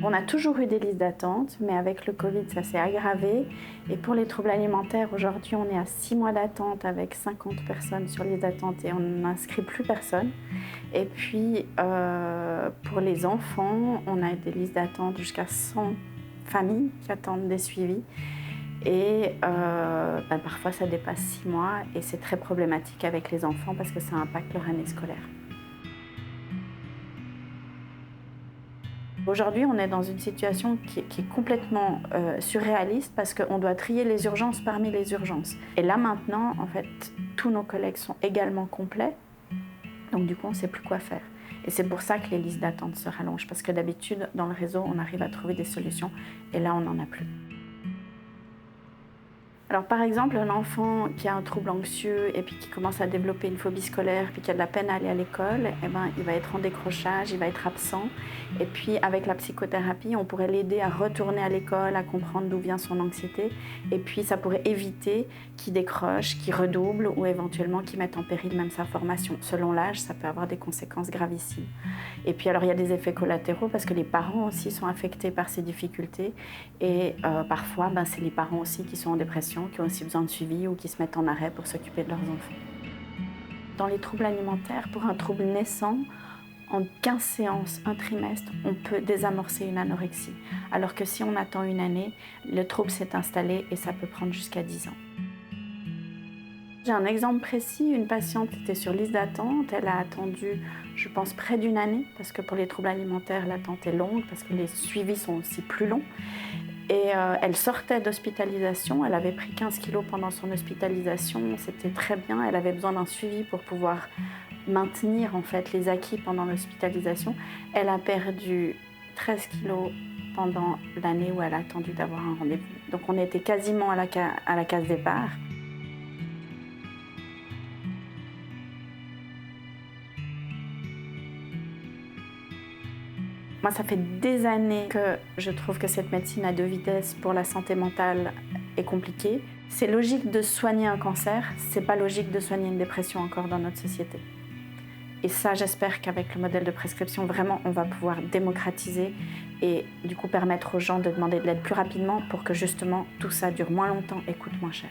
On a toujours eu des listes d'attente, mais avec le Covid, ça s'est aggravé. Et pour les troubles alimentaires, aujourd'hui, on est à 6 mois d'attente avec 50 personnes sur liste d'attente et on n'inscrit plus personne. Et puis, pour les enfants, on a des listes d'attente jusqu'à 100 familles qui attendent des suivis. Et parfois, ça dépasse 6 mois et c'est très problématique avec les enfants parce que ça impacte leur année scolaire. Aujourd'hui, on est dans une situation qui est complètement surréaliste parce qu'on doit trier les urgences parmi les urgences. Et là maintenant, en fait, tous nos collègues sont également complets. Donc du coup, on ne sait plus quoi faire. Et c'est pour ça que les listes d'attente se rallongent. Parce que d'habitude, dans le réseau, on arrive à trouver des solutions. Et là, on n'en a plus. Alors par exemple, un enfant qui a un trouble anxieux et puis qui commence à développer une phobie scolaire puis qui a de la peine à aller à l'école, il va être en décrochage, il va être absent. Et puis avec la psychothérapie, on pourrait l'aider à retourner à l'école, à comprendre d'où vient son anxiété. Et puis ça pourrait éviter qu'il décroche, qu'il redouble ou éventuellement qu'il mette en péril même sa formation. Selon l'âge, ça peut avoir des conséquences gravissimes. Et puis alors il y a des effets collatéraux parce que les parents aussi sont affectés par ces difficultés. Et parfois, c'est les parents aussi qui sont en dépression, qui ont aussi besoin de suivi ou qui se mettent en arrêt pour s'occuper de leurs enfants. Dans les troubles alimentaires, pour un trouble naissant, en 15 séances, un trimestre, on peut désamorcer une anorexie. Alors que si on attend une année, le trouble s'est installé et ça peut prendre jusqu'à 10 ans. J'ai un exemple précis, une patiente était sur liste d'attente, elle a attendu, je pense, près d'une année, parce que pour les troubles alimentaires, l'attente est longue, parce que les suivis sont aussi plus longs. Et elle sortait d'hospitalisation, elle avait pris 15 kilos pendant son hospitalisation, c'était très bien, elle avait besoin d'un suivi pour pouvoir maintenir en fait les acquis pendant l'hospitalisation. Elle a perdu 13 kilos pendant l'année où elle a attendu d'avoir un rendez-vous. Donc on était quasiment à la case départ. Moi, ça fait des années que je trouve que cette médecine à deux vitesses pour la santé mentale est compliquée. C'est logique de soigner un cancer, c'est pas logique de soigner une dépression encore dans notre société. Et ça, j'espère qu'avec le modèle de prescription, vraiment, on va pouvoir démocratiser et du coup permettre aux gens de demander de l'aide plus rapidement pour que justement tout ça dure moins longtemps et coûte moins cher.